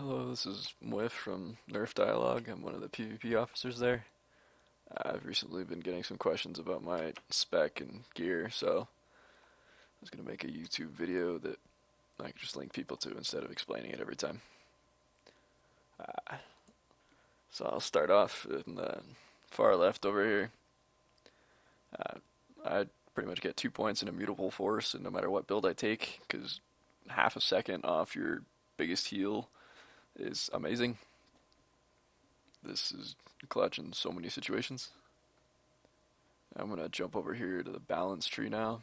Hello, this is Mwiff from Nerf Dialogue. I'm one of the PvP officers there. I've recently been getting some questions about my spec and gear, so I was going to make a YouTube video that I could just link people to instead of explaining it every time. Uh, so I'll start off in the far left over here. Uh, I pretty much get 2 points in immutable force, and no matter what build I take, because half a second off your biggest heal is amazing. This is clutch in so many situations. I'm going to jump over here to the balance tree now.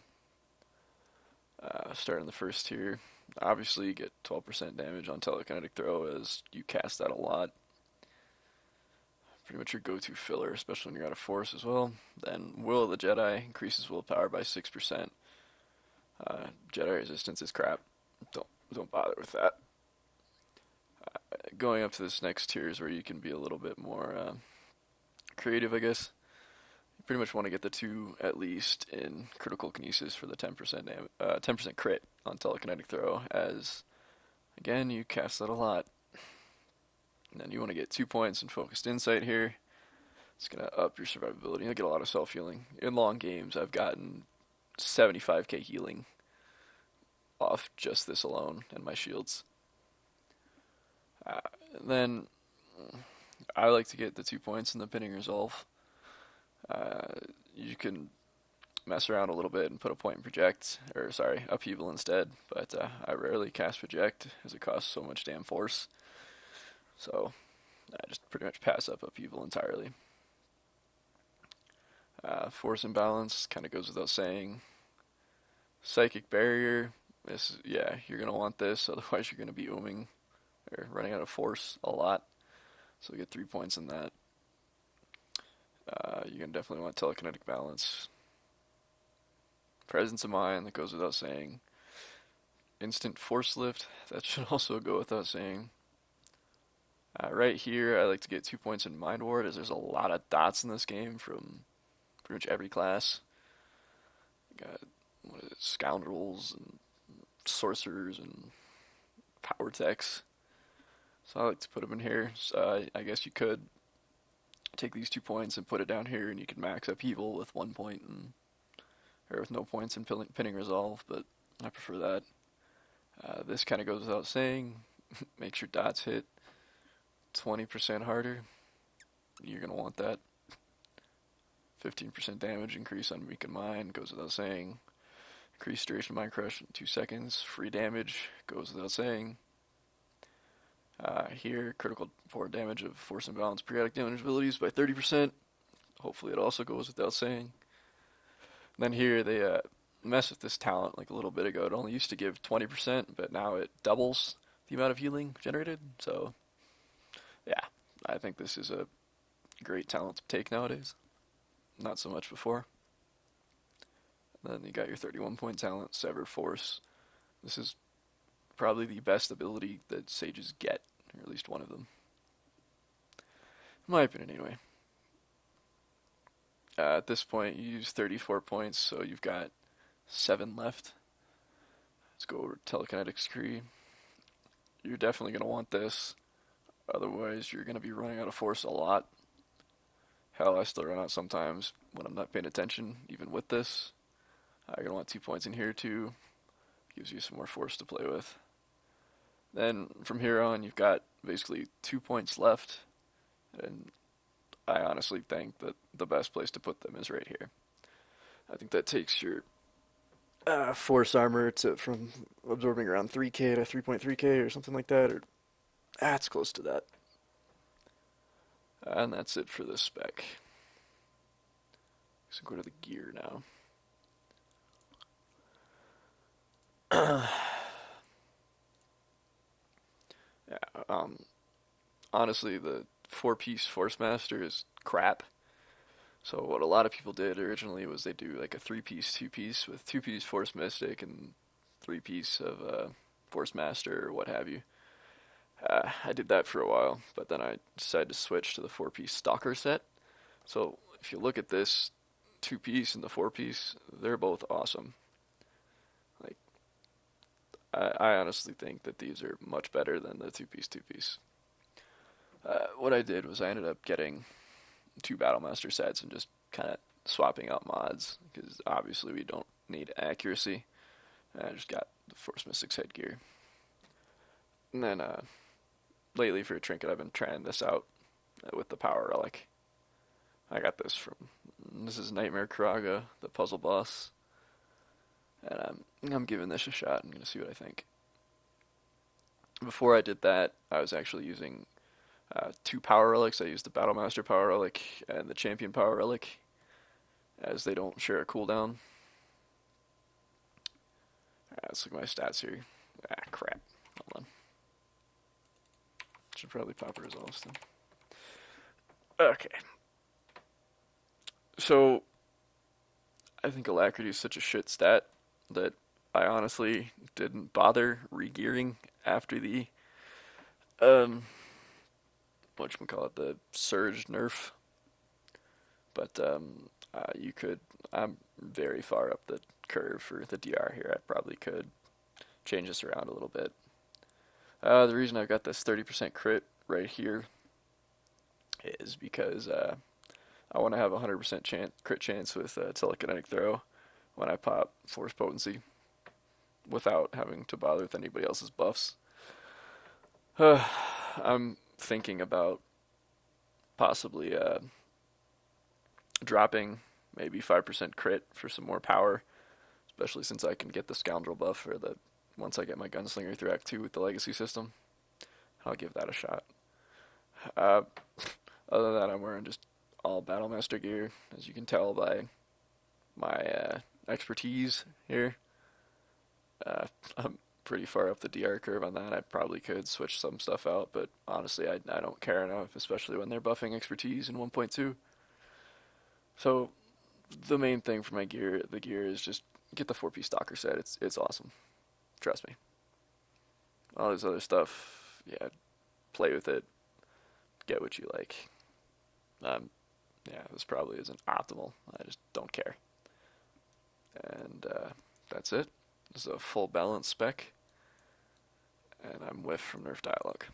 Start in the first tier. Obviously, you get 12% damage on telekinetic throw as you cast that a lot. Pretty much your go-to filler, especially when you're out of force as well. Then Will of the Jedi increases willpower by 6%. Jedi resistance is crap. Don't bother with that. Going up to this next tier is where you can be a little bit more creative, I guess. You pretty much want to get the two at least in critical kinesis for the 10% crit on telekinetic throw, as again you cast that a lot. And then you want to get 2 points in focused insight here. It's gonna up your survivability. You'll get a lot of self healing. In long games, I've gotten 75k healing off just this alone and my shields. Then I like to get the 2 points in the pinning resolve. You can mess around a little bit and put a point in project, or sorry, upheaval instead, but I rarely cast project as it costs so much damn force. So I just pretty much pass up upheaval entirely. Force imbalance kind of goes without saying. Psychic barrier, you're gonna want this, otherwise you're gonna be ooming or running out of force a lot. So we get 3 points in that. You're gonna definitely want telekinetic balance. Presence of mind, that goes without saying. Instant force lift, that should also go without saying. Right here, I like to get 2 points in mind ward, as there's a lot of dots in this game from pretty much every class. You got scoundrels and sorcerers and power techs. So I like to put them in here. So I guess you could take these 2 points and put it down here, and you could max upheaval with 1 point, or with no points in pinning resolve, but I prefer that. This kind of goes without saying. Makes your dots hit 20% harder. You're going to want that. 15% damage increase on weakened mind, goes without saying. Increased duration of mind crush in 2 seconds. Free damage, goes without saying. Here, critical for damage of force imbalance periodic damage abilities by 30%. Hopefully it also goes without saying. And then here they mess with this talent like a little bit ago. It only used to give 20%, but now it doubles the amount of healing generated. So, yeah, I think this is a great talent to take nowadays. Not so much before. And then you got your 31-point talent, Sever Force. This is probably the best ability that sages get, or at least one of them. In my opinion, anyway. At this point, you use 34 points, so you've got 7 left. Let's go over Telekinetic Scree. You're definitely going to want this, otherwise you're going to be running out of force a lot. Hell, I still run out sometimes when I'm not paying attention, even with this. You're going to want 2 points in here too. Gives you some more force to play with. Then from here on, you've got basically 2 points left, and I honestly think that the best place to put them is right here. I think that takes your force armor from absorbing around 3k to 3.3k or something like that, or it's close to that. And that's it for this spec. So go to the gear now. Honestly, the 4-piece Force Master is crap. So what a lot of people did originally was they do like a 3-piece, 2-piece with 2-piece Force Mystic and 3-piece of Force Master or what have you. I did that for a while, but then I decided to switch to the 4-piece Stalker set. So if you look at this 2-piece and the 4-piece, they're both awesome. Like, I honestly think that these are much better than the two-piece. What I did was I ended up getting two Battlemaster sets and just kind of swapping out mods because obviously we don't need accuracy. I just got the Force Mystics headgear. And then lately for a trinket, I've been trying this out with the Power Relic. I got this is Nightmare Karaga, the puzzle boss, and I'm giving this a shot. I'm gonna see what I think. Before I did that, I was actually using two Power Relics. I used the Battlemaster Power Relic and the Champion Power Relic, as they don't share a cooldown. Let's look at my stats here. Crap. Hold on. Should probably pop results then. Okay. So, I think Alacrity is such a shit stat that I honestly didn't bother re-gearing after the, whatchamacallit, the Surge nerf. But, I'm very far up the curve for the DR here. I probably could change this around a little bit. The reason I've got this 30% crit right here is because I want to have a 100% crit chance with telekinetic throw when I pop force potency without having to bother with anybody else's buffs. I'm thinking about possibly dropping maybe 5% crit for some more power, especially since I can get the Scoundrel buff for once I get my Gunslinger through Act 2 with the Legacy system. I'll give that a shot. Other than that, I'm wearing just all Battlemaster gear, as you can tell by my expertise here. I'm pretty far up the DR curve on that. I probably could switch some stuff out, but honestly, I don't care enough, especially when they're buffing expertise in 1.2. So, the main thing for the gear is just get the 4-piece Stalker set. It's awesome. Trust me. All this other stuff, yeah, play with it. Get what you like. Yeah, this probably isn't optimal. I just don't care. And that's it. This is a full balance spec. And I'm Mwiff from Nerf Dialogue.